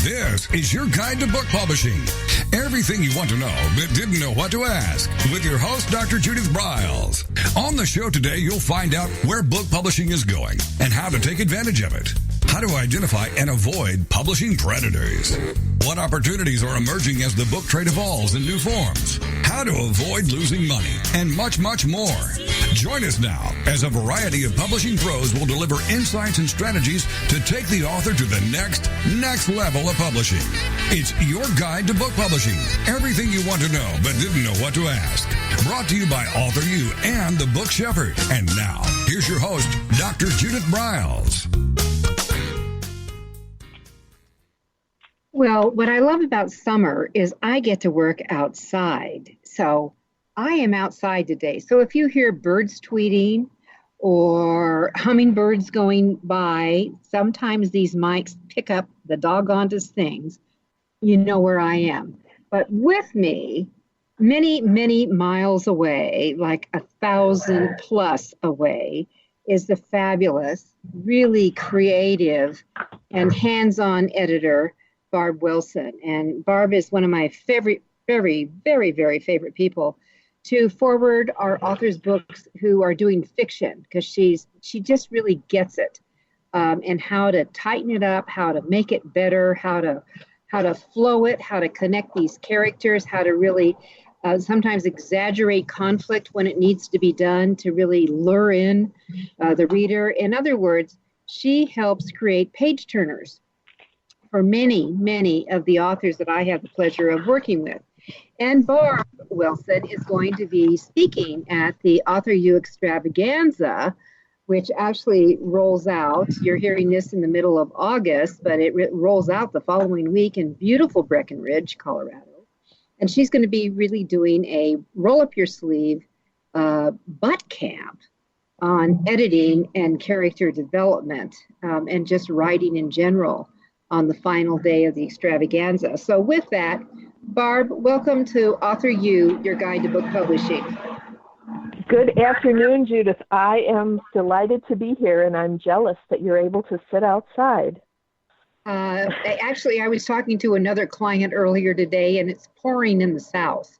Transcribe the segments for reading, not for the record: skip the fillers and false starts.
This is your guide to book publishing. Everything you want to know but didn't know what to ask with your host, Dr. Judith Briles. On the show today, you'll find out where book publishing is going and how to take advantage of it. How to identify and avoid publishing predators. What opportunities are emerging as the book trade evolves in new forms. How to avoid losing money and much, much more. Join us now as a variety of publishing pros will deliver insights and strategies to take the author to the next level of publishing. It's your guide to book publishing. Everything you want to know but didn't know what to ask. Brought to you by AuthorU and the Book Shepherd. And now, here's your host, Dr. Judith Briles. Well, what I love about summer is I get to work outside. So I am outside today. So if you hear birds tweeting or hummingbirds going by, sometimes these mics pick up the doggonest things, you know where I am. But with me, many, many miles away, like 1,000 plus away, is the fabulous, really creative and hands-on editor, Barb Wilson. And Barb is one of my very, very favorite people to forward our authors' books who are doing fiction, because she just really gets it, and how to tighten it up, how to make it better, how to flow it, how to connect these characters, how to really sometimes exaggerate conflict when it needs to be done to really lure in the reader. In other words, she helps create page turners for many, many of the authors that I have the pleasure of working with. And Barb Wilson is going to be speaking at the AuthorYOU Extravaganza, which actually rolls out. You're hearing this in the middle of August, but it rolls out the following week in beautiful Breckenridge, Colorado. And she's going to be really doing a roll-up-your-sleeve butt camp on editing and character development, and just writing in general on the final day of the extravaganza. So with that, Barb, welcome to AuthorYOU, your guide to book publishing. Good afternoon, Judith. I am delighted to be here, and I'm jealous that you're able to sit outside. Actually, I was talking to another client earlier today, and it's pouring in the south.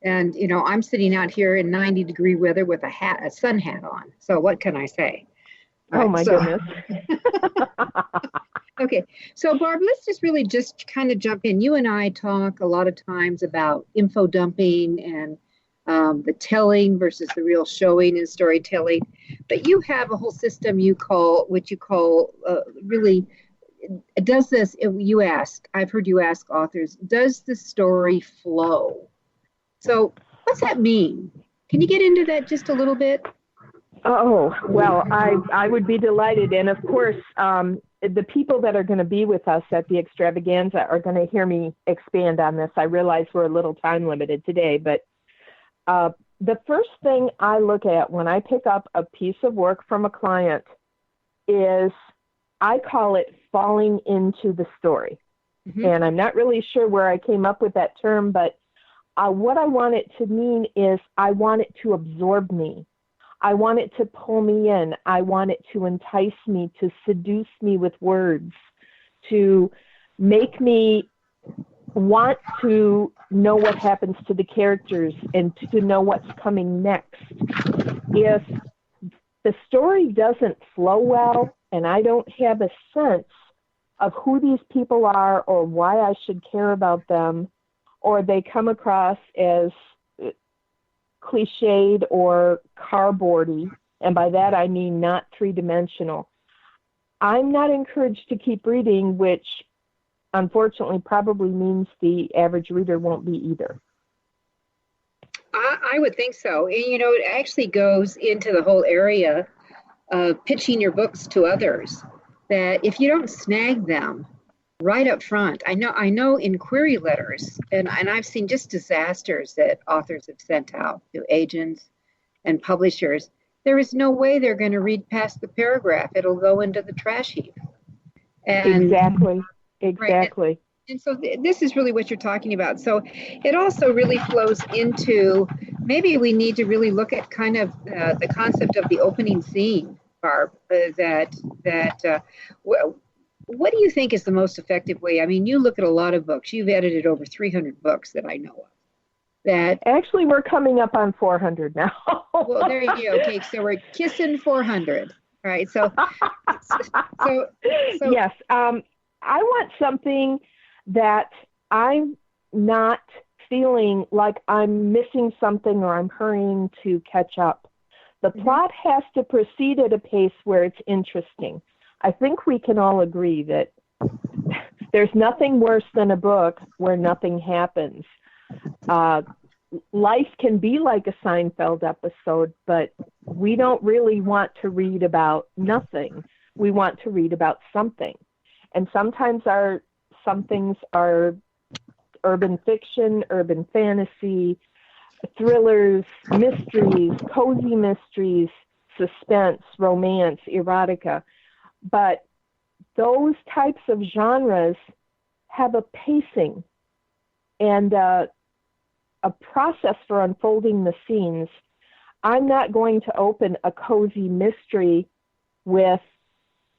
And, you know, I'm sitting out here in 90-degree weather with a sun hat on. So what can I say? My goodness. Okay, so Barb, let's just kind of jump in. You and I talk a lot of times about info dumping and the telling versus the real showing and storytelling. But you have a whole system really, does this, I've heard you ask authors, does the story flow? So what's that mean? Can you get into that just a little bit? Oh, well, I would be delighted. And of course, the people that are going to be with us at the extravaganza are going to hear me expand on this. I realize we're a little time limited today, but the first thing I look at when I pick up a piece of work from a client is, I call it falling into the story. Mm-hmm. And I'm not really sure where I came up with that term, but what I want it to mean is I want it to absorb me. I want it to pull me in. I want it to entice me, to seduce me with words, to make me want to know what happens to the characters and to know what's coming next. If the story doesn't flow well and I don't have a sense of who these people are or why I should care about them, or they come across as cliched or cardboardy, and by that I mean not three-dimensional, I'm not encouraged to keep reading, which unfortunately probably means the average reader won't be either. I would think so. And, you know, it actually goes into the whole area of pitching your books to others, that if you don't snag them right up front, I know in query letters, and I've seen just disasters that authors have sent out to agents and publishers, there is no way they're going to read past the paragraph. It'll go into the trash heap. And, exactly. Right. And so this is really what you're talking about. So it also really flows into, maybe we need to really look at kind of the concept of the opening scene, Barb, what do you think is the most effective way? I mean, you look at a lot of books. You've edited over 300 books that I know of. That Actually, we're coming up on 400 now. well, there you go. Okay, so we're kissing 400. All right. So yes, I want something that I'm not feeling like I'm missing something or I'm hurrying to catch up. The plot has to proceed at a pace where it's interesting. I think we can all agree that there's nothing worse than a book where nothing happens. Life can be like a Seinfeld episode, but we don't really want to read about nothing. We want to read about something. And sometimes some things are urban fiction, urban fantasy, thrillers, mysteries, cozy mysteries, suspense, romance, erotica. But those types of genres have a pacing and a process for unfolding the scenes. I'm not going to open a cozy mystery with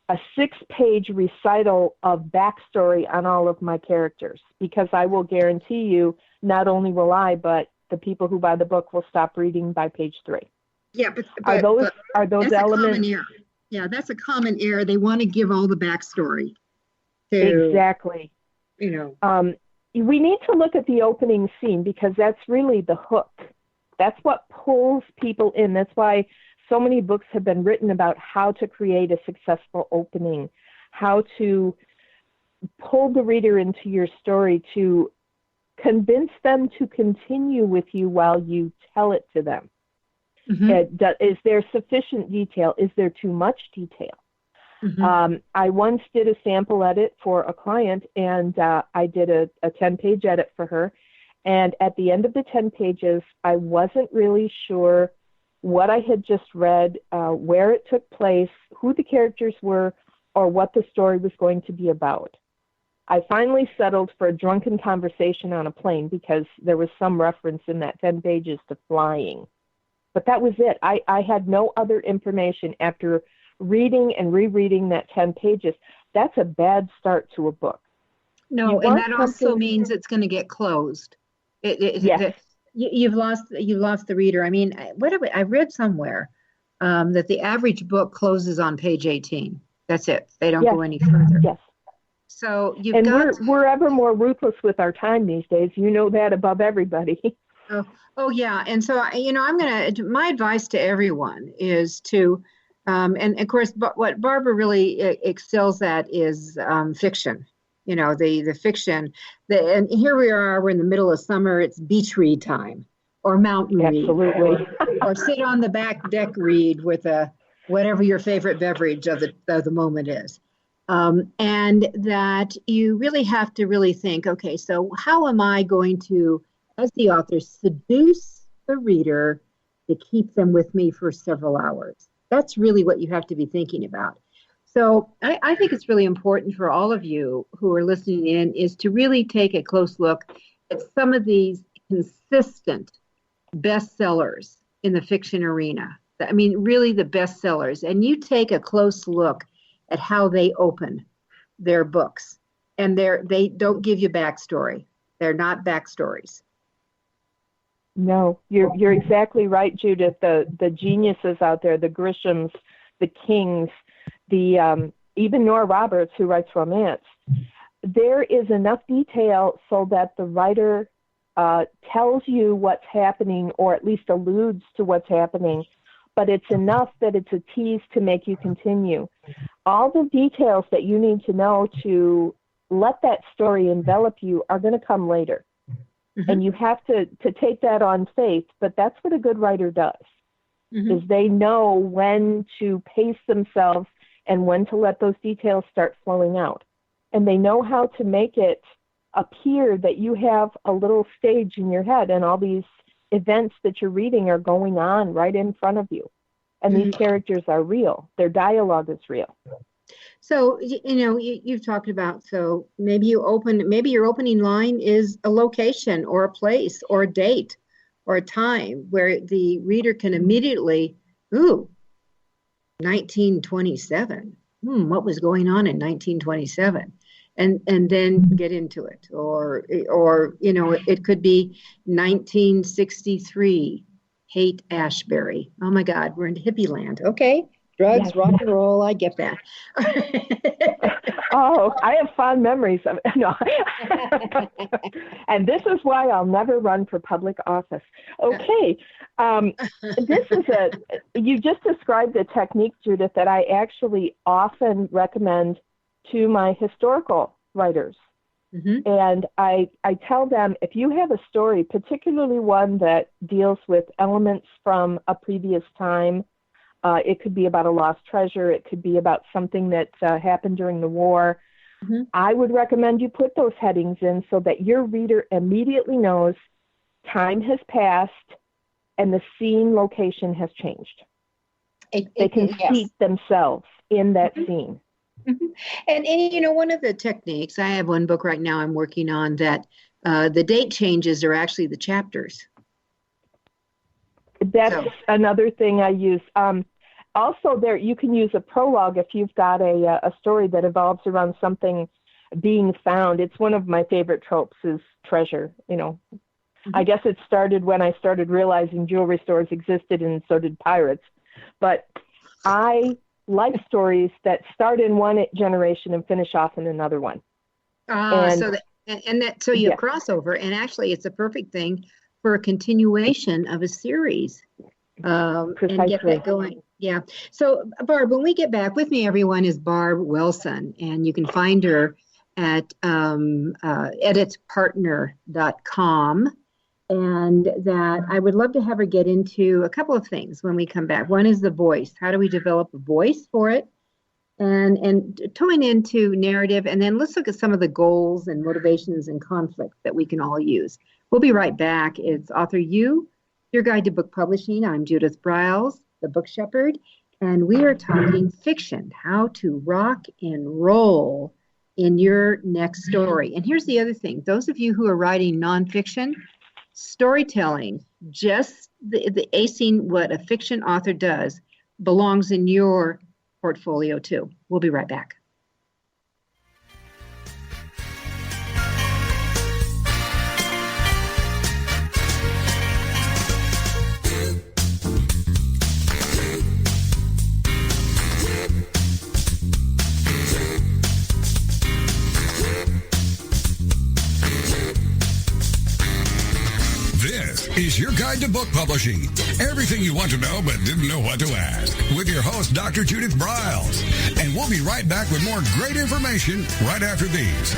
a 6-page recital of backstory on all of my characters, because I will guarantee you, not only will I, but the people who buy the book will stop reading by page 3. Yeah, but are those that's elements? A common error. Yeah, that's a common error. They want to give all the backstory. Exactly. You know. We need to look at the opening scene, because that's really the hook. That's what pulls people in. That's why so many books have been written about how to create a successful opening, how to pull the reader into your story, to convince them to continue with you while you tell it to them. Is there sufficient detail? Is there too much detail? I once did a sample edit for a client, and I did a 10-page edit for her. And at the end of the 10 pages, I wasn't really sure what I had just read, where it took place, who the characters were, or what the story was going to be about. I finally settled for a drunken conversation on a plane, because there was some reference in that 10 pages to flying. But that was it. I had no other information after reading and rereading that 10 pages. That's a bad start to a book. No, and that also means it's going to get closed. Yes. You've lost the reader. I mean, I read somewhere that the average book closes on page 18. That's it. They don't go any further. Yes. So we're ever more ruthless with our time these days. You know that above everybody. Oh yeah. And so my advice to everyone is to, and of course, what Barbara really excels at is fiction. You know, the fiction. And here we are, we're in the middle of summer, it's beach read time, or mountain read. Absolutely. Or sit on the back deck read with whatever your favorite beverage of the moment is. And that you really have to really think, okay, so how am I going to, as the author, seduce the reader to keep them with me for several hours? That's really what you have to be thinking about. So I think it's really important for all of you who are listening in is to really take a close look at some of these consistent bestsellers in the fiction arena. I mean, really the bestsellers. And you take a close look at how they open their books. And they don't give you backstory. They're not backstories. No, you're exactly right, Judith. The geniuses out there, the Grishams, the Kings, even Nora Roberts, who writes romance, there is enough detail so that the writer tells you what's happening, or at least alludes to what's happening, but it's enough that it's a tease to make you continue. All the details that you need to know to let that story envelop you are going to come later. And you have to take that on faith, but that's what a good writer does, is they know when to pace themselves and when to let those details start flowing out. And they know how to make it appear that you have a little stage in your head and all these events that you're reading are going on right in front of you. And these characters are real. Their dialogue is real. So, you've talked about, so maybe your opening line is a location or a place or a date or a time where the reader can immediately, 1927. what was going on in 1927? And then get into it. Or it could be 1963, hate Ashbury. Oh my God, we're in hippie land. Okay, drugs, yes. Rock and roll, I get that. Oh, I have fond memories of it. No. And this is why I'll never run for public office. Okay, you just described a technique, Judith, that I actually often recommend to my historical writers. Mm-hmm. And I tell them, if you have a story, particularly one that deals with elements from a previous time, it could be about a lost treasure, it could be about something that happened during the war, mm-hmm. I would recommend you put those headings in so that your reader immediately knows time has passed and the scene location has changed. They can see themselves in that mm-hmm. scene. Mm-hmm. And one of the techniques, I have one book right now I'm working on that the date changes are actually the chapters. That's another thing I use. Also, there you can use a prologue if you've got a story that evolves around something being found. It's one of my favorite tropes is treasure. Mm-hmm. I guess it started when I started realizing jewelry stores existed, and so did pirates. But I like stories that start in one generation and finish off in another one. So you have crossover, and actually it's a perfect thing for a continuation of a series and get that going. Yeah. So Barb, when we get back, with me everyone is Barb Wilson, and you can find her at editpartner.com. And that I would love to have her get into a couple of things when we come back. One is the voice. How do we develop a voice for it? And towing into narrative. And then let's look at some of the goals and motivations and conflicts that we can all use. We'll be right back. It's AuthorU, your guide to book publishing. I'm Judith Briles, the book shepherd. And we are talking fiction, how to rock and roll in your next story. And here's the other thing. Those of you who are writing nonfiction, storytelling, just the acing what a fiction author does, belongs in your portfolio too. We'll be right back. Is your guide to book publishing. Everything you want to know but didn't know what to ask. With your host, Dr. Judith Briles. And we'll be right back with more great information right after these.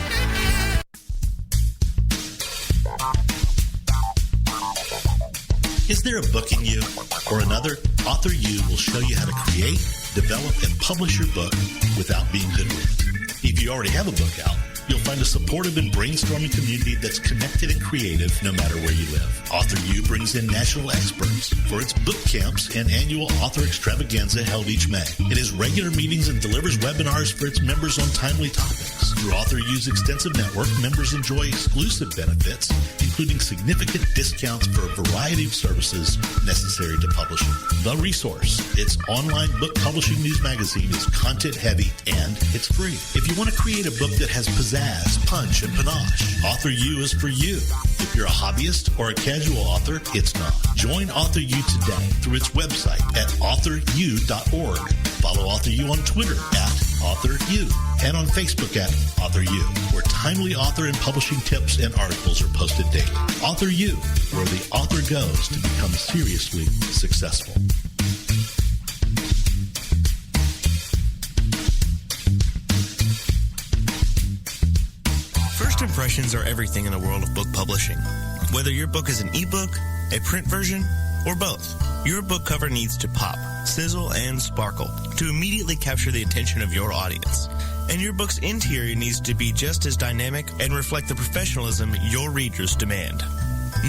Is there a book in you or another? AuthorU will show you how to create, develop, and publish your book without being hoodwinked. If you already have a book out, you'll find a supportive and brainstorming community that's connected and creative no matter where you live. AuthorU brings in national experts for its book camps and annual Author Extravaganza held each May. It has regular meetings and delivers webinars for its members on timely topics. Through AuthorU's extensive network, members enjoy exclusive benefits, including significant discounts for a variety of services necessary to publishing. The Resource, its online book publishing news magazine, is content-heavy and it's free. If you want to create a book that has pizzazz, punch, and panache, AuthorU is for you. If you're a hobbyist or a casual author, it's not. Join AuthorU today through its website at AuthorU.org. Follow AuthorU on Twitter at AuthorU and on Facebook at AuthorU, where timely author and publishing tips and articles are posted daily. AuthorU, where the author goes to become seriously successful. First impressions are everything in the world of book publishing. Whether your book is an ebook, a print version, or both, your book cover needs to pop, sizzle, and sparkle to immediately capture the attention of your audience. And your book's interior needs to be just as dynamic and reflect the professionalism your readers demand.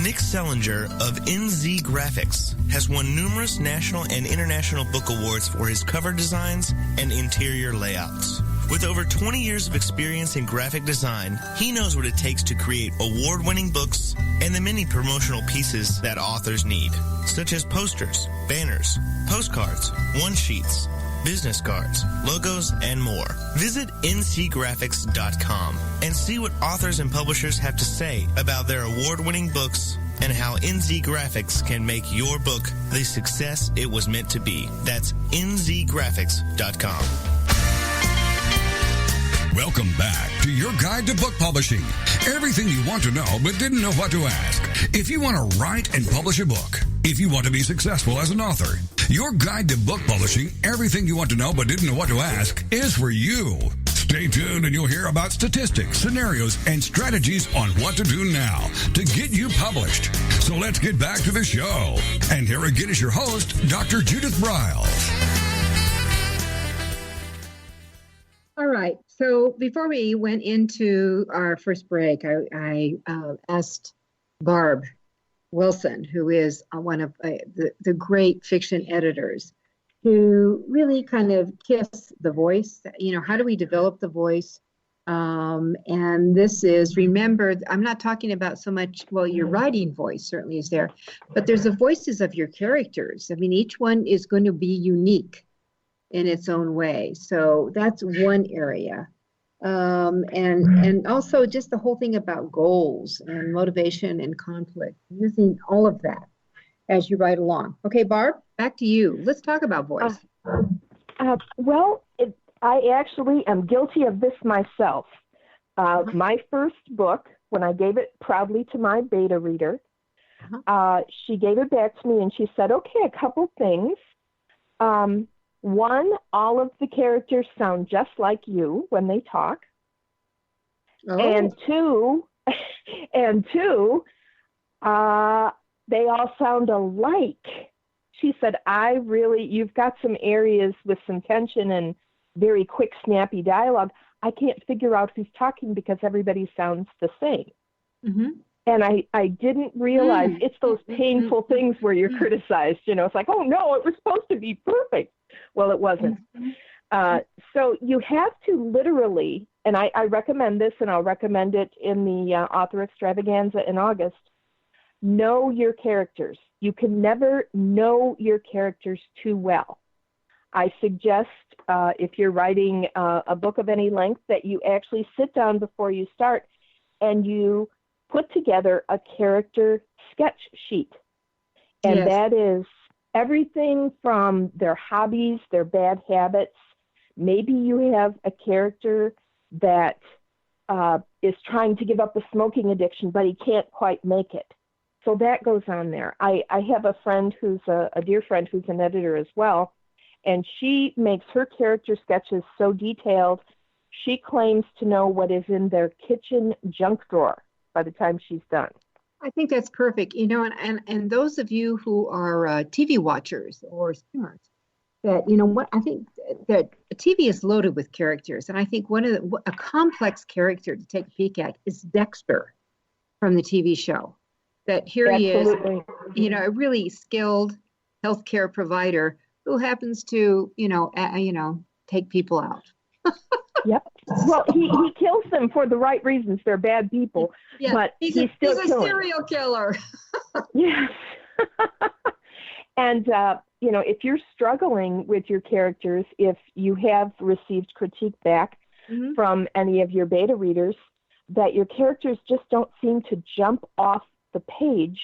Nick Sellinger of NZ Graphics has won numerous national and international book awards for his cover designs and interior layouts. With over 20 years of experience in graphic design, he knows what it takes to create award-winning books and the many promotional pieces that authors need, such as posters, banners, postcards, one-sheets, business cards, logos, and more. Visit ncgraphics.com and see what authors and publishers have to say about their award-winning books and how NZ Graphics can make your book the success it was meant to be. That's nzgraphics.com. Welcome back to your guide to book publishing. Everything you want to know but didn't know what to ask. If you want to write and publish a book, if you want to be successful as an author, your guide to book publishing, everything you want to know but didn't know what to ask, is for you. Stay tuned and you'll hear about statistics, scenarios, and strategies on what to do now to get you published. So let's get back to the show. And here again is your host, Dr. Judith Briles. All right. So before we went into our first break, I asked Barb Wilson, who is one of the great fiction editors, to really kind of kiss the voice. How do we develop the voice? And this is, remember, I'm not talking about so much, well, your writing voice certainly is there, but there's the voices of your characters. I mean, each one is going to be unique in its own way. So that's one area. And also just the whole thing about goals and motivation and conflict, using all of that as you write along. Okay, Barb, back to you. Let's talk about voice. I actually am guilty of this myself. My first book, when I gave it proudly to my beta reader, she gave it back to me and she said, okay, a couple things. One, all of the characters sound just like you when they talk. Oh. And two, they all sound alike. She said, you've got some areas with some tension and very quick, snappy dialogue. I can't figure out who's talking because everybody sounds the same. Mm-hmm. And I didn't realize it's those painful things where you're criticized. It's like, oh, no, it was supposed to be perfect. Well, it wasn't. So you have to literally, and I recommend this, and I'll recommend it in the Author Extravaganza in August, know your characters. You can never know your characters too well. I suggest if you're writing a book of any length that you actually sit down before you start and you put together a character sketch sheet. And that is everything from their hobbies, their bad habits. Maybe you have a character that is trying to give up a smoking addiction, but he can't quite make it. So that goes on there. I have a friend who's a dear friend who's an editor as well, and she makes her character sketches so detailed, she claims to know what is in their kitchen junk drawer by the time she's done. I think that's perfect. And those of you who are TV watchers or streamers, that, I think that TV is loaded with characters. And I think a complex character to take a peek at is Dexter from the TV show. That here Absolutely. He is, a really skilled healthcare provider who happens to, take people out. Yep. Well, he kills them for the right reasons. They're bad people, but he's a serial killer. Yes. And, if you're struggling with your characters, if you have received critique back from any of your beta readers that your characters just don't seem to jump off the page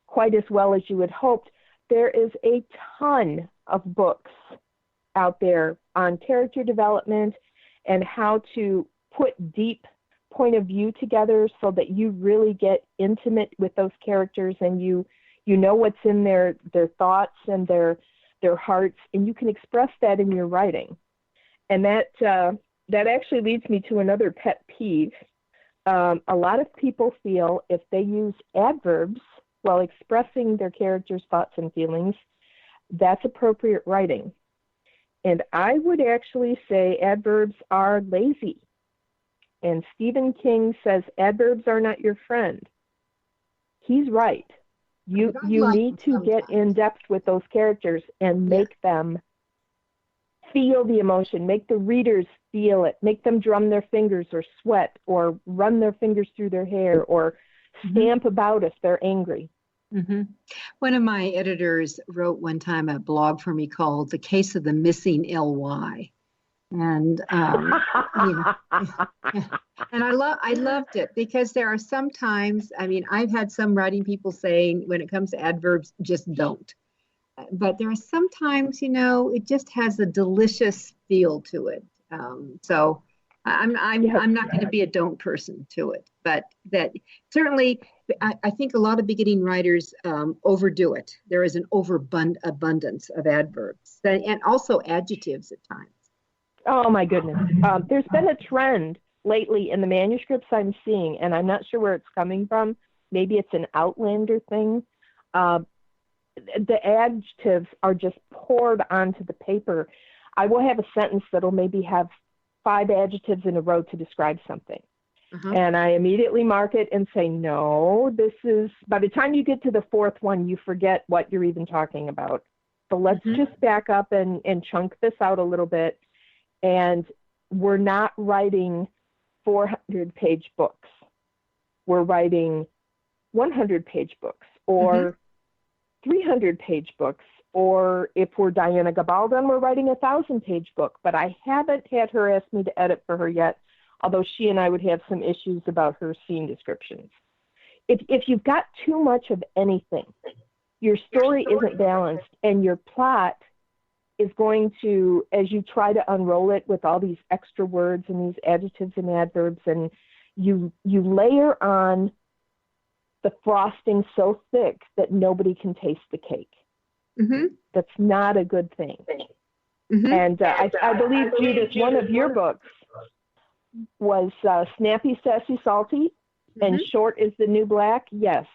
quite as well as you had hoped, there is a ton of books out there on character development and how to put deep point of view together so that you really get intimate with those characters and you know what's in their thoughts and their hearts, and you can express that in your writing. And that actually leads me to another pet peeve. A lot of people feel if they use adverbs while expressing their characters' thoughts and feelings, that's appropriate writing. And I would actually say adverbs are lazy. And Stephen King says adverbs are not your friend. He's right. You need to get in depth with those characters and make them feel the emotion, make the readers feel it, make them drum their fingers or sweat or run their fingers through their hair or stamp about if they're angry. Hmm. One of my editors wrote one time a blog for me called "The Case of the Missing LY," and you know, and I loved it because there are sometimes, I mean, I've had some writing people saying when it comes to adverbs, just don't. But there are sometimes, it just has a delicious feel to it. So I'm not going to be a don't person to it, but that certainly I think a lot of beginning writers overdo it. There is an overabundance of adverbs and also adjectives at times. Oh my goodness. There's been a trend lately in the manuscripts I'm seeing, and I'm not sure where it's coming from. Maybe it's an Outlander thing. The adjectives are just poured onto the paper. I will have a sentence that'll maybe have 5 adjectives in a row to describe something. Uh-huh. And I immediately mark it and say, no, this is, by the time you get to the 4th one, you forget what you're even talking about. So let's just back up and chunk this out a little bit. And we're not writing 400-page books. We're writing 100-page books or 300-page books, or if we're Diana Gabaldon, we're writing a 1,000-page book. But I haven't had her ask me to edit for her yet, although she and I would have some issues about her scene descriptions. If you've got too much of anything, your story isn't balanced, and your plot is going to, as you try to unroll it with all these extra words and these adjectives and adverbs, and you layer on the frosting so thick that nobody can taste the cake. That's not a good thing. And I believe, Judith, one of your books was Snappy, Sassy, Salty, and Short is the New Black. Yes,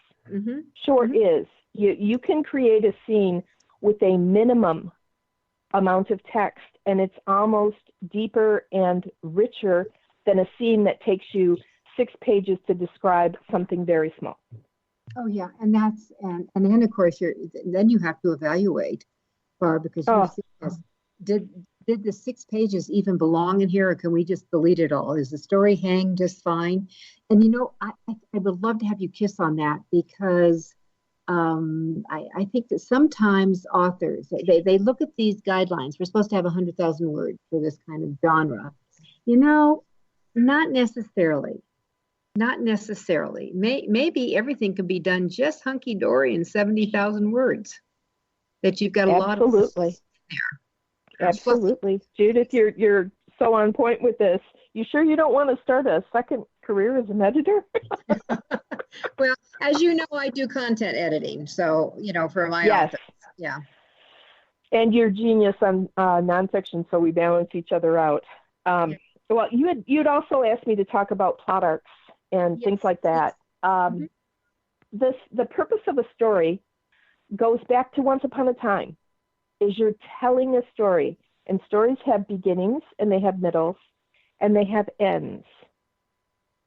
short is. You can create a scene with a minimum amount of text, and it's almost deeper and richer than a scene that takes you 6 pages to describe something very small. Oh yeah, and then of course then you have to evaluate, Barb, because did the 6 pages even belong in here, or can we just delete it all? Is the story hang just fine? And I would love to have you kiss on that, because I think that sometimes authors they look at these guidelines. We're supposed to have 100,000 words for this kind of genre. Not necessarily. Not necessarily. Maybe everything can be done just hunky-dory in 70,000 words. That you've got a lot of there. Absolutely. Judith, you're so on point with this. You sure you don't want to start a second career as an editor? Well, as you know, I do content editing. So, for my office. Yeah. And you're genius on nonfiction, so we balance each other out. Well, you'd also asked me to talk about plot arcs and things like that. The purpose of a story goes back to once upon a time. Is you're telling a story, and stories have beginnings, and they have middles, and they have ends.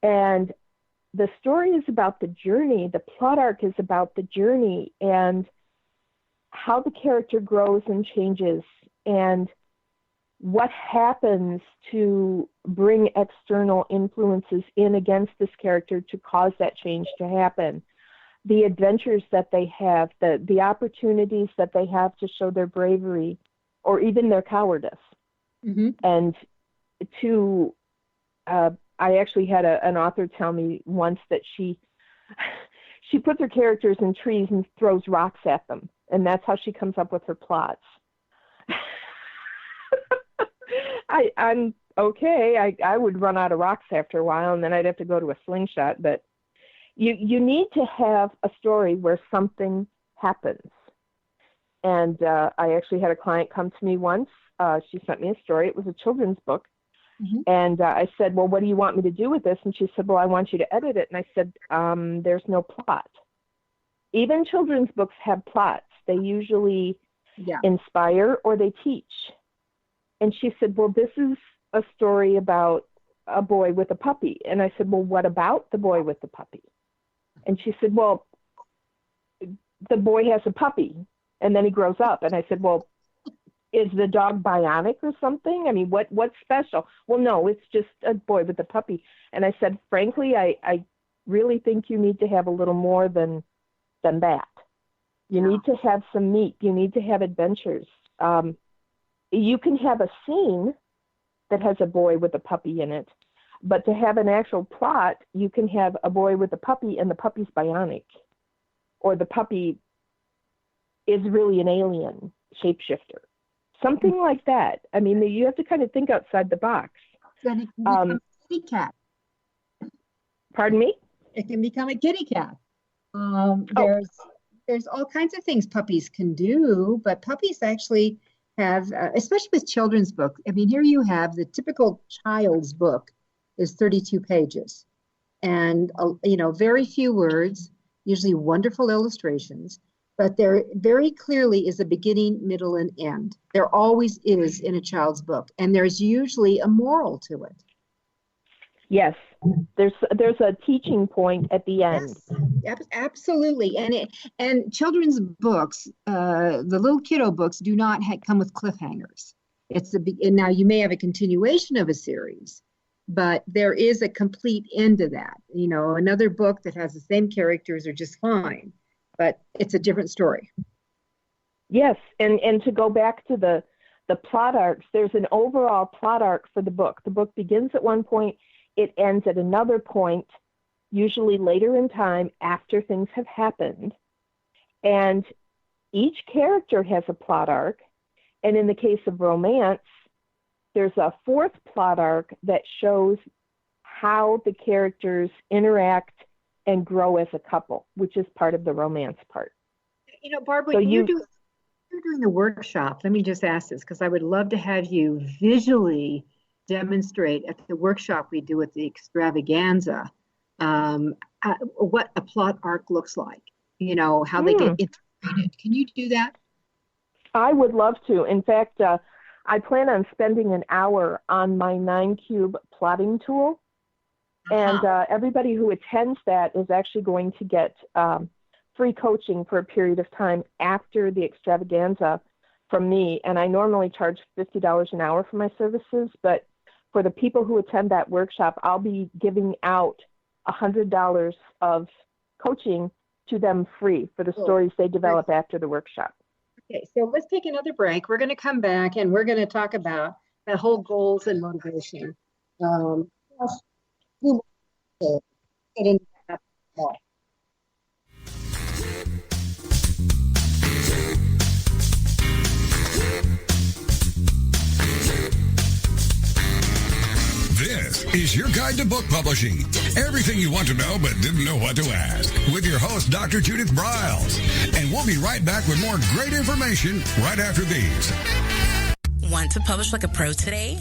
And the story is about the journey. The plot arc is about the journey and how the character grows and changes, and what happens to bring external influences in against this character to cause that change to happen. The adventures that they have, the opportunities that they have to show their bravery or even their cowardice. And I actually had an author tell me once that she puts her characters in trees and throws rocks at them, and that's how she comes up with her plots. I'm okay. I would run out of rocks after a while, and then I'd have to go to a slingshot. But you need to have a story where something happens. And I actually had a client come to me once. She sent me a story. It was a children's book. And I said, well, what do you want me to do with this? And she said, well, I want you to edit it. And I said, there's no plot. Even children's books have plots. They usually inspire or they teach. And she said, well, this is a story about a boy with a puppy. And I said, well, what about the boy with the puppy? And she said, well, the boy has a puppy and then he grows up. And I said, well, is the dog bionic or something? I mean, what's special? Well, no, it's just a boy with a puppy. And I said, frankly, I really think you need to have a little more than that. You need to have some meat. You need to have adventures. You can have a scene that has a boy with a puppy in it, but to have an actual plot, you can have a boy with a puppy and the puppy's bionic, or the puppy is really an alien shapeshifter. Something like that. I mean, you have to kind of think outside the box. Then it can become a kitty cat. Pardon me? It can become a kitty cat. There's all kinds of things puppies can do, but puppies actually have, especially with children's books. I mean, here you have the typical child's book is 32 pages, and very few words, usually wonderful illustrations, but there very clearly is a beginning, middle, and end. There always is in a child's book, and there's usually a moral to it. Yes, there's a teaching point at the end. Yes, absolutely. And children's books, the little kiddo books, do not come with cliffhangers. And now you may have a continuation of a series, but there is a complete end to that. Another book that has the same characters are just fine, but it's a different story. Yes, and to go back to the plot arcs, there's an overall plot arc for the book. The book begins at one point. It ends at another point, usually later in time after things have happened. And each character has a plot arc. And in the case of romance, there's a fourth plot arc that shows how the characters interact and grow as a couple, which is part of the romance part. Barbara, so you're doing the workshop. Let me just ask this, because I would love to have you visually demonstrate at the workshop we do at the Extravaganza what a plot arc looks like, how they get integrated. Can you do that? I would love to. In fact, I plan on spending an hour on my 9-cube plotting tool. And everybody who attends that is actually going to get free coaching for a period of time after the Extravaganza from me. And I normally charge $50 an hour for my services, but for the people who attend that workshop, I'll be giving out $100 of coaching to them free for the stories they develop after the workshop. Okay, so let's take another break. We're going to come back and we're going to talk about the whole goals and motivation. Get into that more. This is your guide to book publishing. Everything you want to know but didn't know what to ask. With your host, Dr. Judith Briles. And we'll be right back with more great information right after these. Want to publish like a pro today?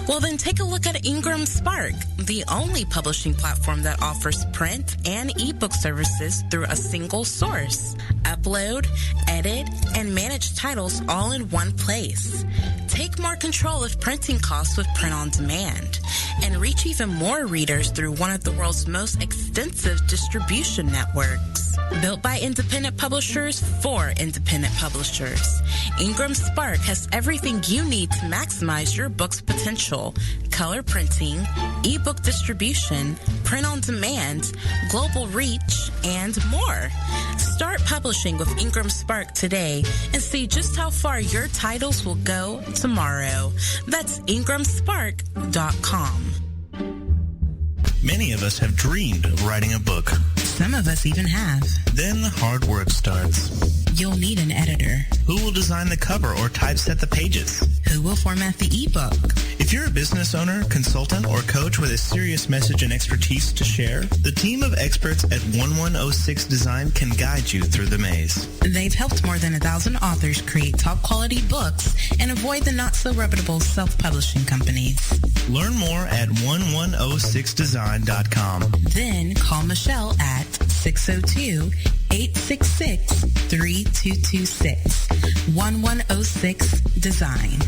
Well, then take a look at Ingram Spark, the only publishing platform that offers print and ebook services through a single source. Upload, edit, and manage titles all in one place. Take more control of printing costs with print on demand, and reach even more readers through one of the world's most extensive distribution networks. Built by independent publishers for independent publishers, Ingram Spark has everything you need to maximize your book's potential: color printing, ebook distribution, print on demand, global reach, and more. Start publishing with Ingram Spark today and see just how far your titles will go tomorrow. That's ingramspark.com. Many of us have dreamed of writing a book. Some of us even have. Then the hard work starts. You'll need an editor. Who will design the cover or typeset the pages? Who will format the ebook? If you're a business owner, consultant, or coach with a serious message and expertise to share, the team of experts at 1106 Design can guide you through the maze. They've helped more than 1,000 authors create top-quality books and avoid the not-so-reputable self-publishing companies. Learn more at 1106design.com. Then call Michelle at 602-866-3226. 1106 Design.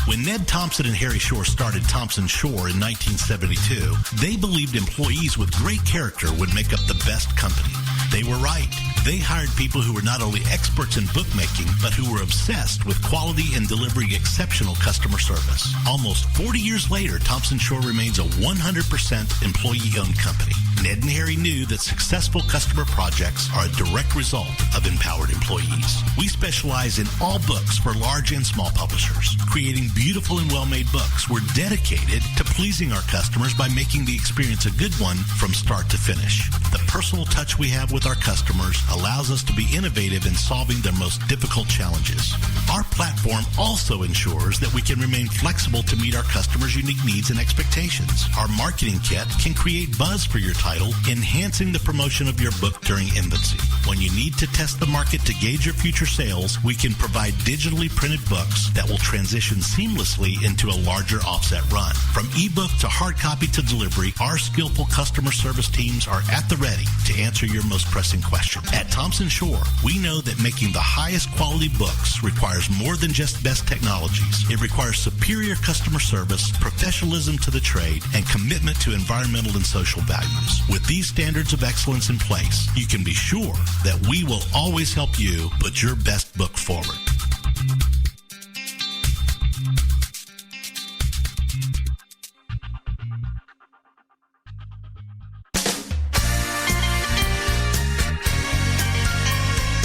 When Ned Thompson and Harry Shore started Thompson Shore in 1972, they believed employees with great character would make up the best company. They were right. They hired people who were not only experts in bookmaking, but who were obsessed with quality and delivering exceptional customer service. Almost 40 years later, Thompson Shore remains a 100% employee-owned company. Ned and Harry knew that successful customer projects are a direct result of empowered employees. We specialize in all books for large and small publishers. Creating beautiful and well-made books, we're dedicated to pleasing our customers by making the experience a good one from start to finish. The personal touch we have with our customers allows us to be innovative in solving their most difficult challenges. Our platform also ensures that we can remain flexible to meet our customers' unique needs and expectations. Our marketing kit can create buzz for your title, enhancing the promotion of your book during infancy. When you need to test the market to gauge your future sales, we can provide digitally printed books that will transition seamlessly into a larger offset run. From ebook to hard copy to delivery, our skillful customer service teams are at the ready to answer your most pressing question. At Thompson Shore, we know that making the highest quality books requires more than just best technologies. It requires superior customer service, professionalism to the trade, and commitment to environmental and social values. With these standards of excellence in place, you can be sure that we will always help you put your best book forward.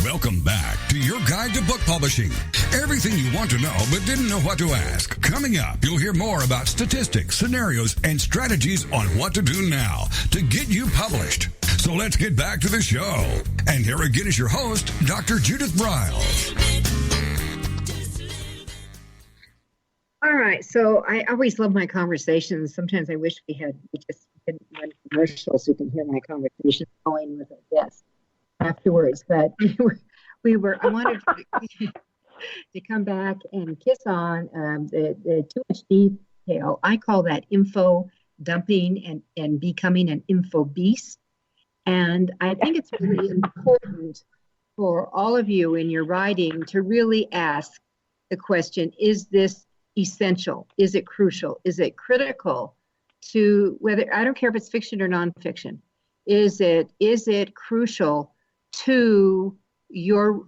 Welcome back to your guide to book publishing. Everything you want to know but didn't know what to ask. Coming up, you'll hear more about statistics, scenarios, and strategies on what to do now to get you published. So let's get back to the show. And here again is your host, Dr. Judith Briles. All right, so I always love my conversations. Sometimes I wish we just didn't run commercials so you can hear my conversation going with a guest afterwards. But I wanted to come back and kiss on the too much detail. I call that info dumping and becoming an info beast. And I think it's really important for all of you in your writing to really ask the question, is this essential? Is it crucial? Is it critical to whether, I don't care if it's fiction or nonfiction, is it crucial to your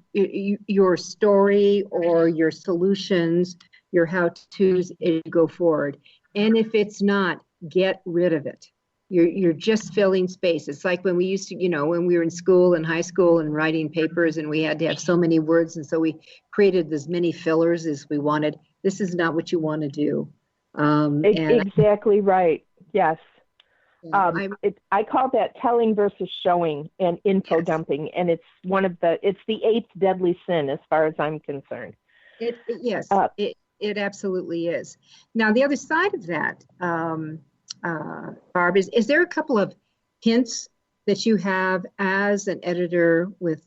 story or your solutions, your how-tos as you go forward? And if it's not, get rid of it. You're just filling space. It's like when we used to, when we were in school and high school and writing papers and we had to have so many words, and so we created as many fillers as we wanted. This is not what you want to do. Exactly right. Yes. I call that telling versus showing and info dumping, and it's the eighth deadly sin as far as I'm concerned. It absolutely is. Now, the other side of that, Barb, is there a couple of hints that you have as an editor with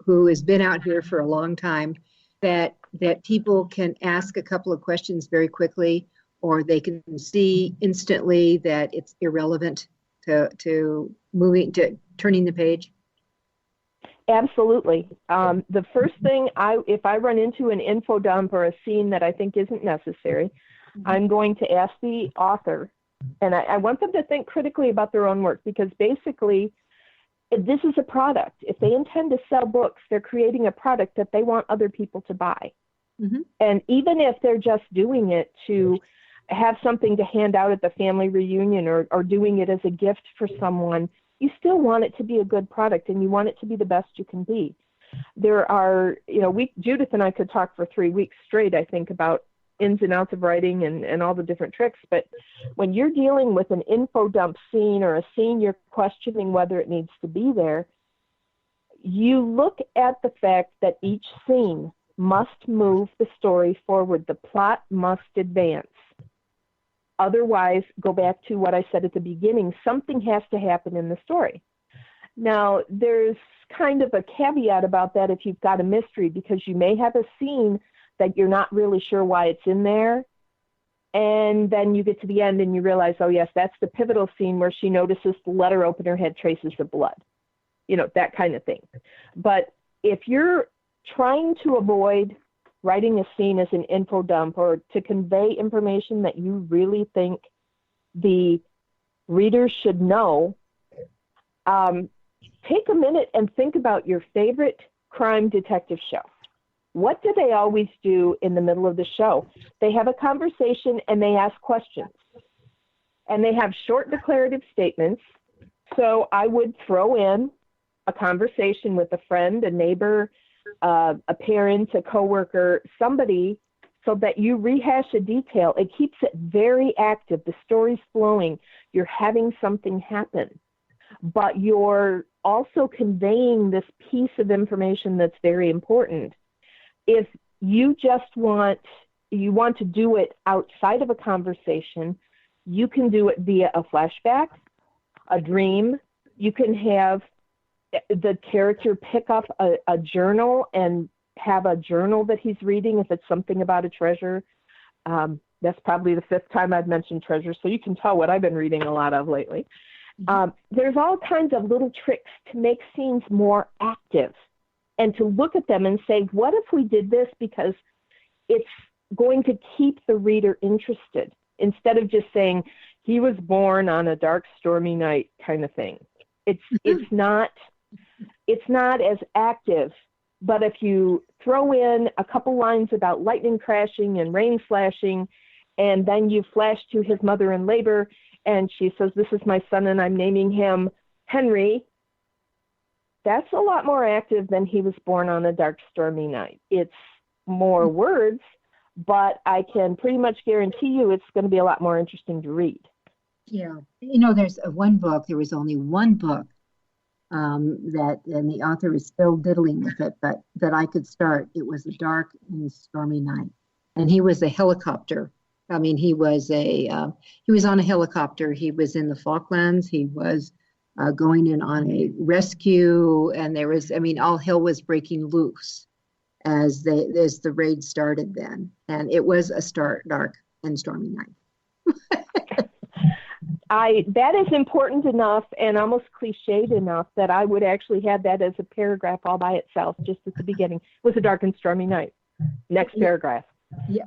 who has been out here for a long time that people can ask a couple of questions very quickly, or they can see instantly that it's irrelevant to turning the page? Absolutely. The first thing, if I run into an info dump or a scene that I think isn't necessary, I'm going to ask the author, and I want them to think critically about their own work, because basically this is a product. If they intend to sell books, they're creating a product that they want other people to buy. Mm-hmm. And even if they're just doing it to have something to hand out at the family reunion or doing it as a gift for someone, you still want it to be a good product, and you want it to be the best you can be. There are, Judith and I could talk for 3 weeks straight, I think, about ins and outs of writing and all the different tricks. But when you're dealing with an info dump scene or a scene you're questioning whether it needs to be there, you look at the fact that each scene must move the story forward. The plot must advance. Otherwise, go back to what I said at the beginning, something has to happen in the story. Now, there's kind of a caveat about that if you've got a mystery, because you may have a scene that you're not really sure why it's in there. And then you get to the end and you realize, oh yes, that's the pivotal scene where she notices the letter opener had traces of blood, that kind of thing. But if you're trying to avoid writing a scene as an info dump or to convey information that you really think the readers should know, take a minute and think about your favorite crime detective show. What do they always do in the middle of the show? They have a conversation and they ask questions. And they have short declarative statements. So I would throw in a conversation with a friend, a neighbor, a parent, a coworker, somebody, so that you rehash a detail. It keeps it very active. The story's flowing. You're having something happen. But you're also conveying this piece of information that's very important. If you just want to do it outside of a conversation, you can do it via a flashback, a dream. You can have the character pick up a journal and have a journal that he's reading if it's something about a treasure. That's probably the 5th time I've mentioned treasure, so you can tell what I've been reading a lot of lately. There's all kinds of little tricks to make scenes more active and to look at them and say, what if we did this, because it's going to keep the reader interested, instead of just saying he was born on a dark, stormy night kind of thing. It's not as active. But if you throw in a couple lines about lightning crashing and rain slashing, and then you flash to his mother in labor, and she says, this is my son and I'm naming him Henry, that's a lot more active than he was born on a dark, stormy night. It's more words, but I can pretty much guarantee you it's going to be a lot more interesting to read. Yeah. There's there was only one book and the author is still diddling with it, but that I could start. It was a dark and stormy night. And he was a helicopter. He was on a helicopter. He was in the Falklands. He was going in on a rescue, and there was, all hell was breaking loose as the raid started then. And it was a dark and stormy night. That is important enough and almost cliched enough that I would actually have that as a paragraph all by itself, just at the beginning. It was a dark and stormy night. Next paragraph. Yeah.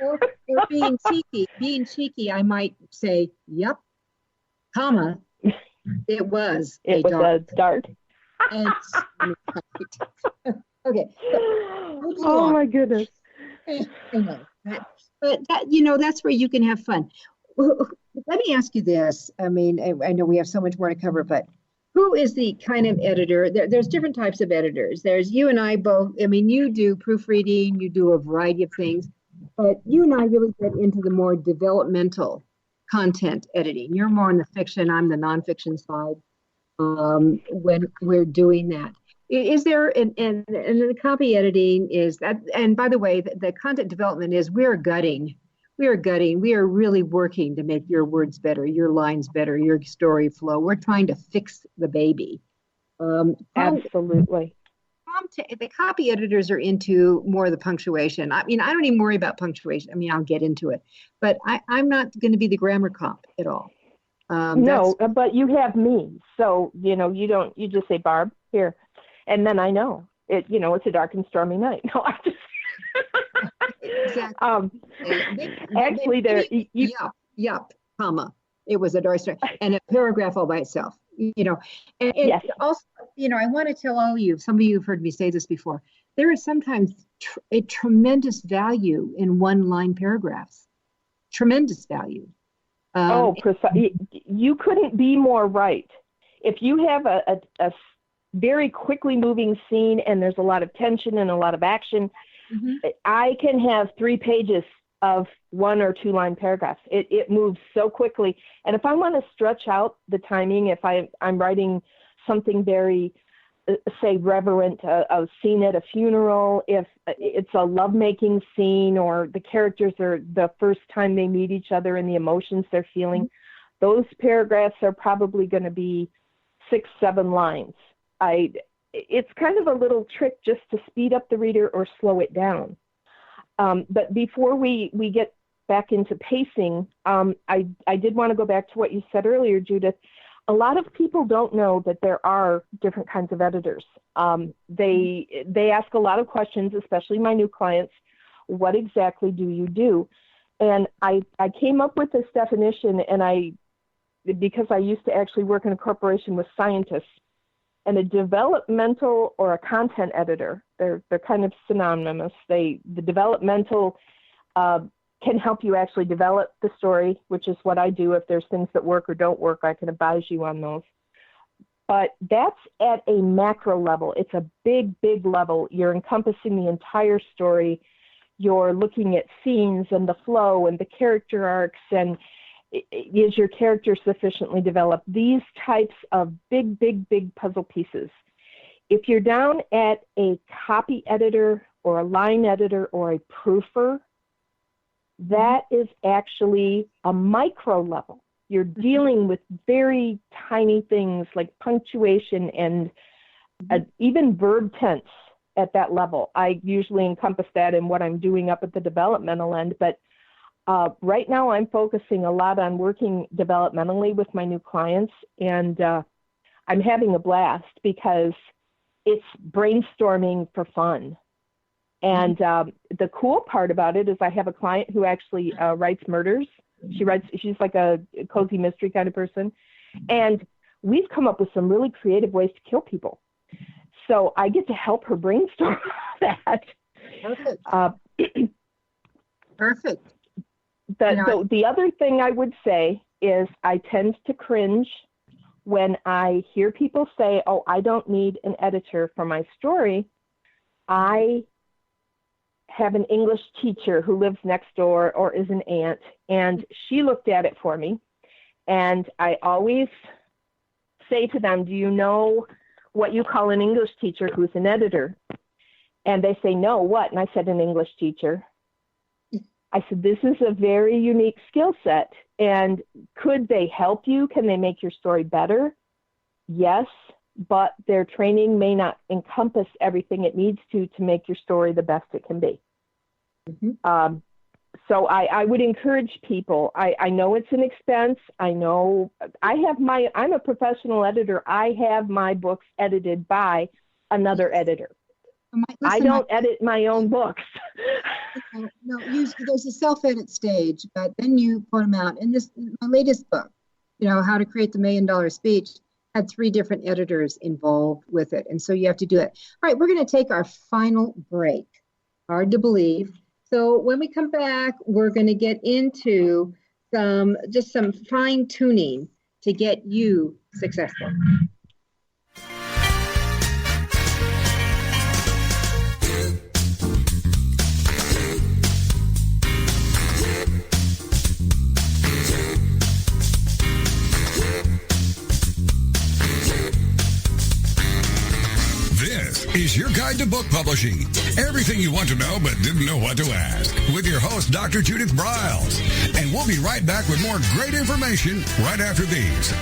or being cheeky, I might say, yep, comma, it was a dark. And okay. Oh my goodness. I know. But that's where you can have fun. Well, let me ask you this. I know we have so much more to cover, but who is the kind of editor? There's different types of editors. There's you and I both. You do proofreading, you do a variety of things, but you and I really get into the more developmental content editing. You're more on the fiction, I'm the nonfiction side when we're doing that. Is there, and the copy editing is that, and by the way, the content development is we are gutting. We are really working to make your words better, your lines better, your story flow. We're trying to fix the baby. Absolutely. The copy editors are into more of the punctuation. I don't even worry about punctuation. I'll get into it, but I'm not going to be the grammar cop at all. No, but you have me. So, you just say, Barb, here. And then I know it, it's a dark and stormy night. No, I just, exactly. Actually, Yup, comma. It was a dark story and a paragraph all by itself. And yes. Also, I want to tell all of you. Some of you have heard me say this before. There is sometimes a tremendous value in one-line paragraphs. Tremendous value. You couldn't be more right. If you have a very quickly moving scene and there's a lot of tension and a lot of action, I can have 3 pages of 1 or 2 line paragraphs. It moves so quickly. And if I want to stretch out the timing, if I'm writing something very, say, reverent, a scene at a funeral, if it's a lovemaking scene or the characters are the first time they meet each other and the emotions they're feeling, those paragraphs are probably going to be 6, 7 lines. It's kind of a little trick just to speed up the reader or slow it down. But before we get back into pacing, I did want to go back to what you said earlier, Judith. A lot of people don't know that there are different kinds of editors. They ask a lot of questions, especially my new clients. What exactly do you do? And I came up with this definition, and because I used to actually work in a corporation with scientists, And a developmental or a content editor, they're kind of synonymous. The developmental can help you actually develop the story, which is what I do. If there's things that work or don't work, I can advise you on those. But that's at a macro level. It's a big, big level. You're encompassing the entire story. You're looking at scenes and the flow and the character arcs, and is your character sufficiently developed? These types of big, big, big puzzle pieces. If you're down at a copy editor or a line editor or a proofer, that is actually a micro level. You're dealing with very tiny things like punctuation and even verb tense at that level. I usually encompass that in what I'm doing up at the developmental end, but right now I'm focusing a lot on working developmentally with my new clients, and I'm having a blast because it's brainstorming for fun. And the cool part about it is I have a client who actually writes murders. She's like a cozy mystery kind of person. And we've come up with some really creative ways to kill people. So I get to help her brainstorm that. Perfect. Perfect. The other thing I would say is I tend to cringe when I hear people say, oh, I don't need an editor for my story. I have an English teacher who lives next door or is an aunt, and she looked at it for me. And I always say to them, do you know what you call an English teacher who's an editor? And they say, no, what? And I said, an English teacher. I said, this is a very unique skill set. And could they help you? Can they make your story better? Yes, but their training may not encompass everything it needs to make your story the best it can be. Mm-hmm. So I would encourage people. I know it's an expense. I know I'm a professional editor. I have my books edited by another editor. I don't edit my own books. No, there's a self-edit stage, but then you put them out. And my latest book, How to Create the $1 Million Speech, had 3 different editors involved with it. And so you have to do it. All right, we're going to take our final break. Hard to believe. So when we come back, we're going to get into some fine tuning to get you successful. Is your guide to book publishing. Everything you want to know but didn't know what to ask. With your host, Dr. Judith Briles. And we'll be right back with more great information right after these.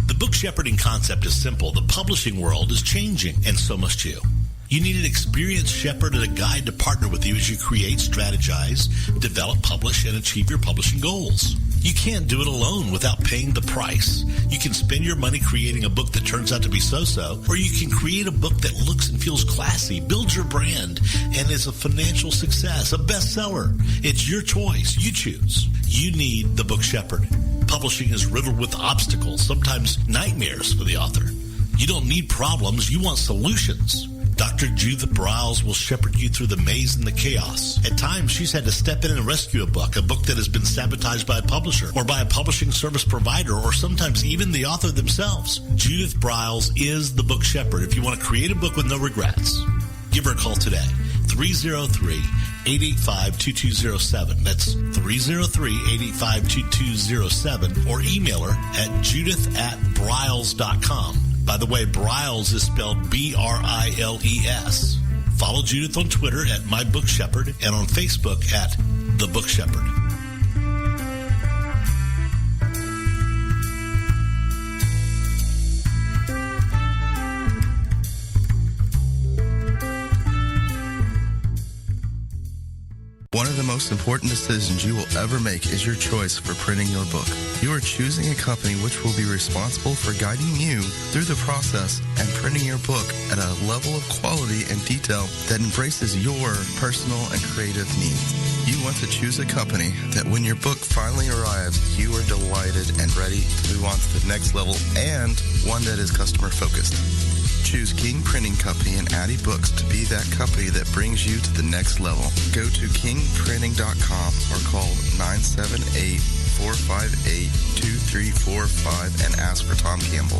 The book shepherding concept is simple. The publishing world is changing, and so must you. You need an experienced shepherd and a guide to partner with you as you create, strategize, develop, publish, and achieve your publishing goals. You can't do it alone without paying the price. You can spend your money creating a book that turns out to be so-so, or you can create a book that looks and feels classy, builds your brand, and is a financial success, a bestseller. It's your choice. You choose. You need the book shepherd. Publishing is riddled with obstacles, sometimes nightmares for the author. You don't need problems. You want solutions. Dr. Judith Briles will shepherd you through the maze and the chaos. At times, she's had to step in and rescue a book that has been sabotaged by a publisher or by a publishing service provider, or sometimes even the author themselves. Judith Briles is the book shepherd. If you want to create a book with no regrets, give her a call today. 303-885-2207. That's 303-885-2207, or email her at judith@briles.com. By the way, Briles is spelled B-R-I-L-E-S. Follow Judith on Twitter at My Book Shepherd and on Facebook at The Book Shepherd. One of the most important decisions you will ever make is your choice for printing your book. You are choosing a company which will be responsible for guiding you through the process and printing your book at a level of quality and detail that embraces your personal and creative needs. You want to choose a company that when your book finally arrives, you are delighted and ready to move on to the next level, and one that is customer focused. Choose King Printing Company and Addy Books to be that company that brings you to the next level. Go to kingprinting.com or call 978-458-2345 and ask for Tom Campbell.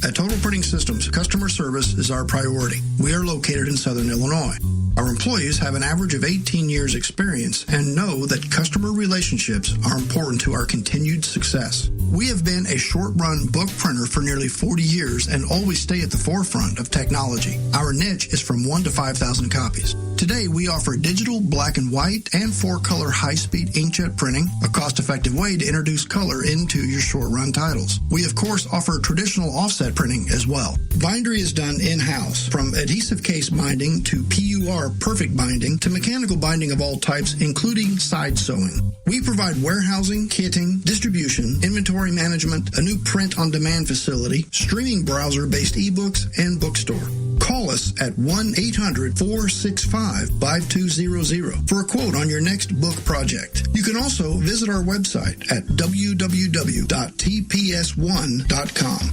At Total Printing Systems, customer service is our priority. We are located in Southern Illinois. Our employees have an average of 18 years experience and know that customer relationships are important to our continued success. We have been a short-run book printer for nearly 40 years and always stay at the forefront of technology. Our niche is from 1 to 5,000 copies. Today, we offer digital, black and white, and 4-color high-speed inkjet printing, a cost-effective way to introduce color into your short-run titles. We, of course, offer traditional offset printing as well. Bindery is done in-house, from adhesive case binding to PUR perfect binding to mechanical binding of all types, including side sewing. We provide warehousing, kitting, distribution, inventory management, a new print-on-demand facility, streaming browser-based ebooks, and bookstore. Call us at 1-800-465-5200 for a quote on your next book project. You can also visit our website at www.tps1.com.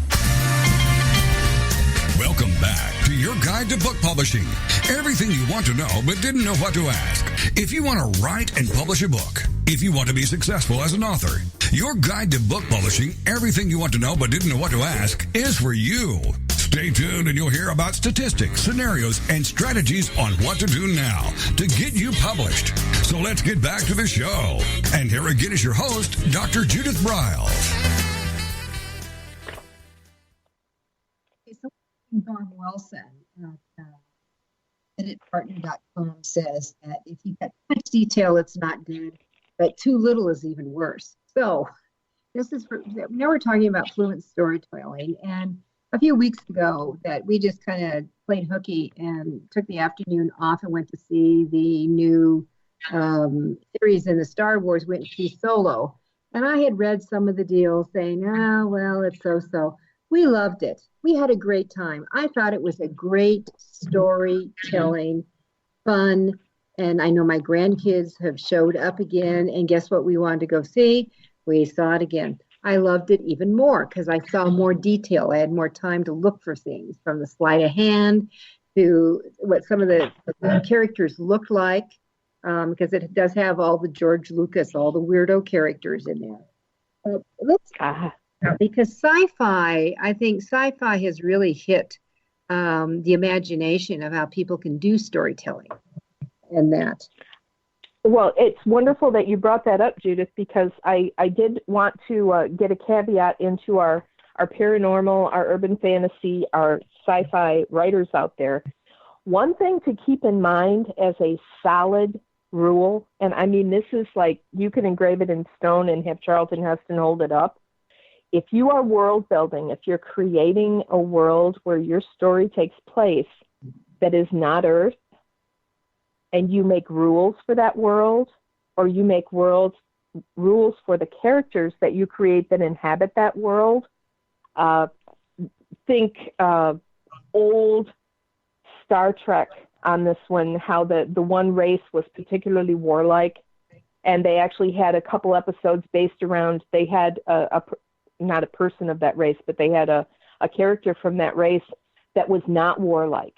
Welcome back to your guide to book publishing. Everything you want to know but didn't know what to ask. If you want to write and publish a book, if you want to be successful as an author, your guide to book publishing, everything you want to know but didn't know what to ask, is for you. Stay tuned and you'll hear about statistics, scenarios, and strategies on what to do now to get you published. So let's get back to the show. And here again is your host, Dr. Judith Briles. Barb Wilson at editpartner.com says that if you've got too much detail, it's not good, but too little is even worse. So this is now we're talking about fluent storytelling, and a few weeks ago that we just kind of played hooky and took the afternoon off and went to see the new series in the Star Wars, went to see Solo, and I had read some of the deals saying, well, it's so. We loved it. We had a great time. I thought it was a great storytelling, fun, and I know my grandkids have showed up again, and guess what we wanted to go see? We saw it again. I loved it even more because I saw more detail. I had more time to look for things, from the sleight of hand to what some of the characters looked like, because it does have all the George Lucas, all the weirdo characters in there. Because sci-fi, I think sci-fi has really hit the imagination of how people can do storytelling and that. Well, it's wonderful that you brought that up, Judith, because I did want to get a caveat into our paranormal, our urban fantasy, our sci-fi writers out there. One thing to keep in mind as a solid rule, and I mean, this is like you can engrave it in stone and have Charlton Heston hold it up. If you are world building, if you're creating a world where your story takes place that is not Earth, and you make rules for that world, or you make rules for the characters that you create that inhabit that world, think old Star Trek on this one, how the one race was particularly warlike, and they actually had a couple episodes based around, they had not a person of that race, but they had a character from that race that was not warlike.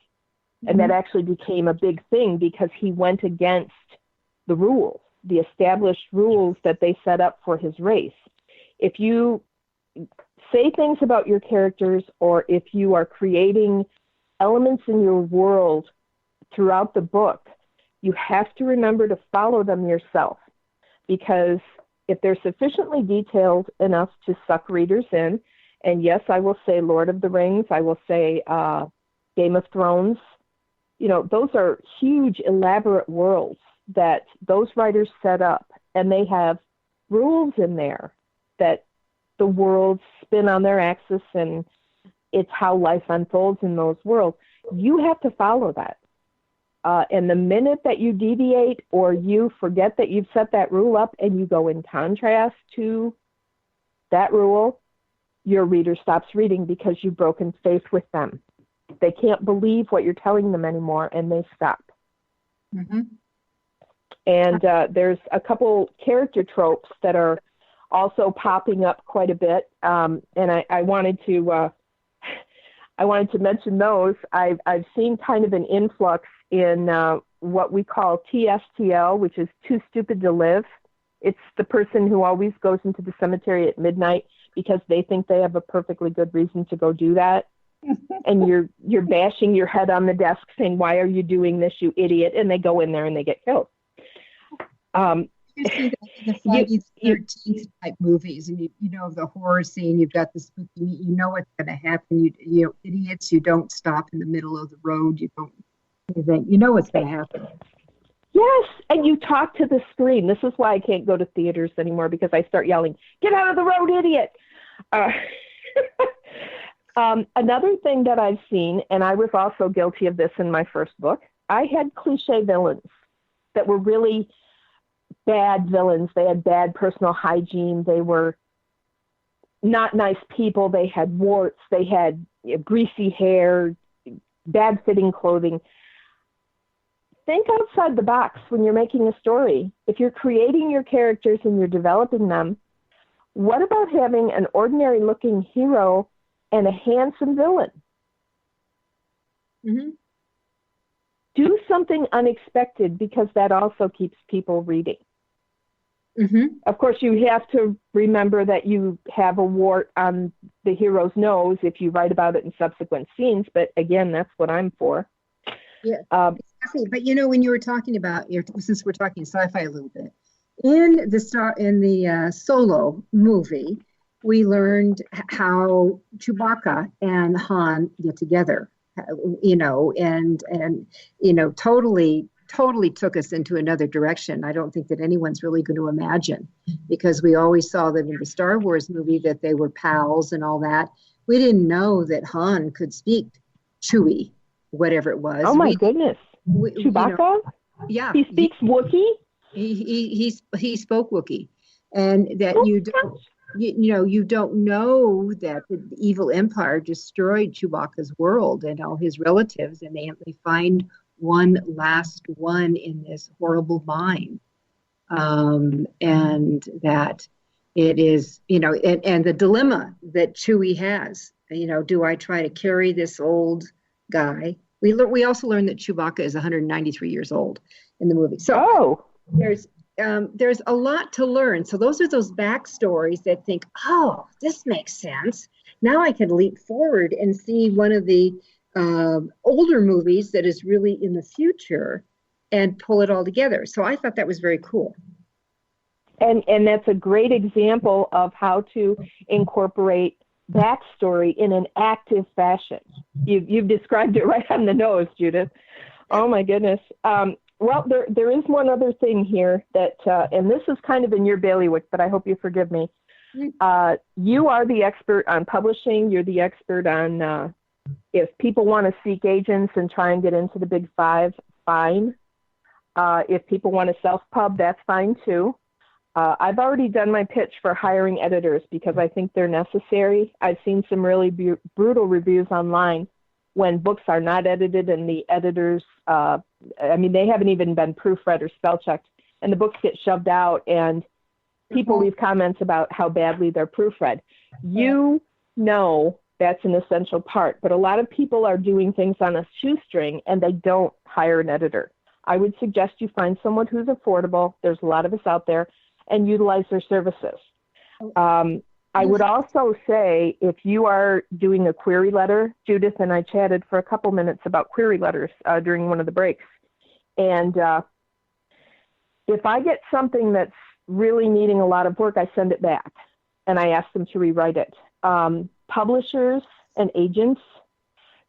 And that actually became a big thing because he went against the rules, the established rules that they set up for his race. If you say things about your characters, or if you are creating elements in your world throughout the book, you have to remember to follow them yourself, because if they're sufficiently detailed enough to suck readers in, and yes, I will say Lord of the Rings, I will say Game of Thrones, those are huge, elaborate worlds that those writers set up, and they have rules in there that the worlds spin on their axis, and it's how life unfolds in those worlds. You have to follow that. And the minute that you deviate or you forget that you've set that rule up and you go in contrast to that rule, your reader stops reading because you've broken faith with them. They can't believe what you're telling them anymore, and they stop. Mm-hmm. And there's a couple character tropes that are also popping up quite a bit, and I wanted to mention those. I've seen kind of an influx in what we call TSTL, which is too stupid to live. It's the person who always goes into the cemetery at midnight because they think they have a perfectly good reason to go do that. And you're bashing your head on the desk saying, "Why are you doing this, you idiot?" And they go in there and they get killed. You see that in the Friday the 13th type movies, and you know the horror scene. You've got the spooky. You know what's going to happen. You know, idiots. You don't stop in the middle of the road. You don't. You know what's going to happen. Yes, and you talk to the screen. This is why I can't go to theaters anymore, because I start yelling, "Get out of the road, idiot!" Another thing that I've seen, and I was also guilty of this in my first book, I had cliche villains that were really bad villains. They had bad personal hygiene. They were not nice people. They had warts. They had greasy hair, bad fitting clothing. Think outside the box when you're making a story. If you're creating your characters and you're developing them, what about having an ordinary looking hero and a handsome villain? Mm-hmm. Do something unexpected, because that also keeps people reading. Mm-hmm. Of course, you have to remember that you have a wart on the hero's nose if you write about it in subsequent scenes. But again, that's what I'm for. Yeah, exactly. But you know, when you were talking about, since we're talking sci-fi a little bit, in the Solo movie, we learned how Chewbacca and Han get together. You know, and you know, totally took us into another direction. I don't think that anyone's really going to imagine, because we always saw them in the Star Wars movie that they were pals and all that. We didn't know that Han could speak Chewie, whatever it was. Oh my goodness. Chewbacca? You know, yeah. He speaks Wookiee? He spoke Wookiee. And that you don't know that the evil empire destroyed Chewbacca's world and all his relatives, and they find one last one in this horrible mine. And that it is, you know, and the dilemma that Chewie has, you know, do I try to carry this old guy? We also learned that Chewbacca is 193 years old in the movie. So there's a lot to learn. So those are those backstories that think, oh, this makes sense. Now I can leap forward and see one of the older movies that is really in the future and pull it all together. So I thought that was very cool. And that's a great example of how to incorporate backstory in an active fashion. You've described it right on the nose, Judith. Oh my goodness. Well, there is one other thing here that, and this is kind of in your bailiwick, but I hope you forgive me. You are the expert on publishing. You're the expert on if people want to seek agents and try and get into the big five, fine. If people want to self-pub, that's fine too. I've already done my pitch for hiring editors because I think they're necessary. I've seen some really brutal reviews online when books are not edited and the editors, they haven't even been proofread or spell checked, and the books get shoved out and people leave comments about how badly they're proofread. You know that's an essential part, but a lot of people are doing things on a shoestring and they don't hire an editor. I would suggest you find someone who's affordable. There's a lot of us out there, and utilize their services. I would also say if you are doing a query letter, Judith and I chatted for a couple minutes about query letters during one of the breaks. And if I get something that's really needing a lot of work, I send it back and I ask them to rewrite it. Publishers and agents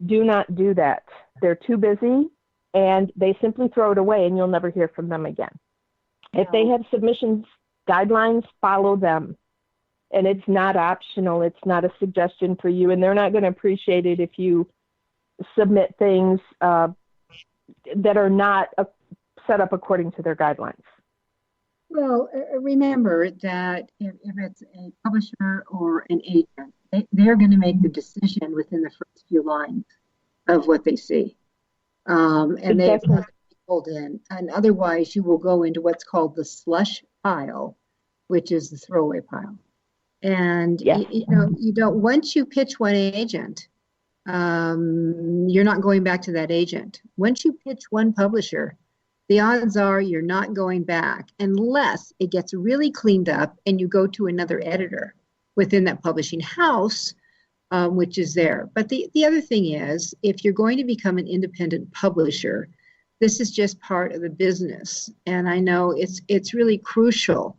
do not do that. They're too busy and they simply throw it away and you'll never hear from them again. If they have submissions guidelines, follow them. And it's not optional. It's not a suggestion for you. And they're not going to appreciate it if you submit things that are not set up according to their guidelines. Well, remember that if it's a publisher or an agent, they're going to make the decision within the first few lines of what they see. And they have to be pulled in. And otherwise, you will go into what's called the slush pile, which is the throwaway pile. And, you don't, once you pitch one agent, you're not going back to that agent. Once you pitch one publisher, the odds are you're not going back unless it gets really cleaned up and you go to another editor within that publishing house, which is there. But the other thing is, if you're going to become an independent publisher, this is just part of the business. And I know it's really crucial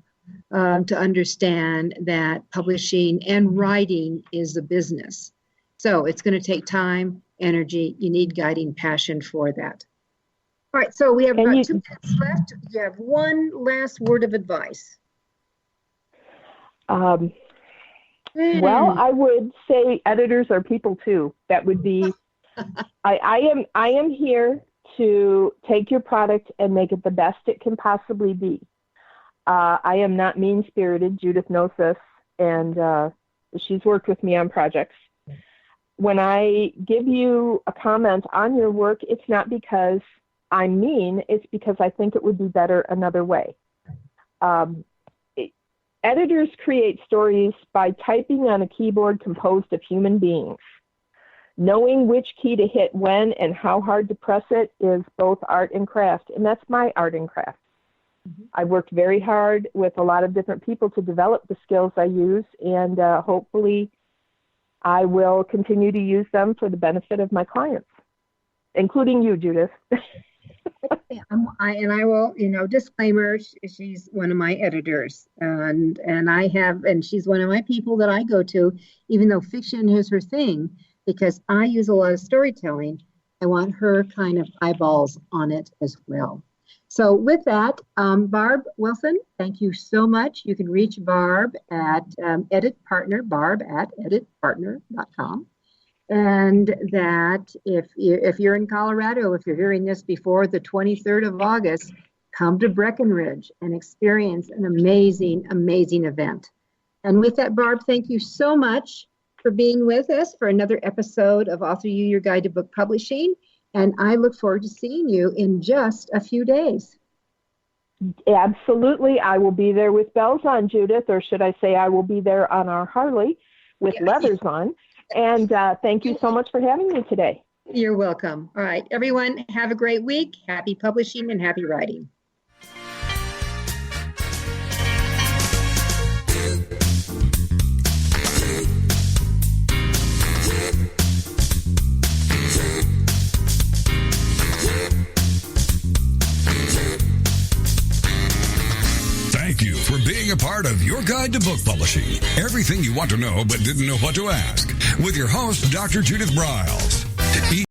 to understand that publishing and writing is a business. So it's going to take time, energy. You need guiding passion for that. All right, so we have about 2 minutes left. You have one last word of advice. Well, I would say editors are people too. That would be, I am here to take your product and make it the best it can possibly be. I am not mean-spirited. Judith knows this, and she's worked with me on projects. When I give you a comment on your work, it's not because I'm mean, it's because I think it would be better another way. Editors create stories by typing on a keyboard composed of human beings. Knowing which key to hit when and how hard to press it is both art and craft, and that's my art and craft. Mm-hmm. I worked very hard with a lot of different people to develop the skills I use, and hopefully I will continue to use them for the benefit of my clients, including you, Judith. I will, disclaimer, she's one of my editors, and she's one of my people that I go to, even though fiction is her thing, because I use a lot of storytelling. I want her kind of eyeballs on it as well. So with that, Barb Wilson, thank you so much. You can reach Barb at barb@editpartner.com. And that if you're in Colorado, if you're hearing this before the 23rd of August, come to Breckenridge and experience an amazing, amazing event. And with that, Barb, thank you so much for being with us for another episode of AuthorU, Your Guide to Book Publishing. And I look forward to seeing you in just a few days. Absolutely. I will be there with bells on, Judith, or should I say I will be there on our Harley with leathers on. And thank you so much for having me today. You're welcome. All right, everyone, have a great week. Happy publishing and happy writing. Thank you for being a part of Your Guide to Book Publishing. Everything you want to know but didn't know what to ask. With your host, Dr. Judith Briles.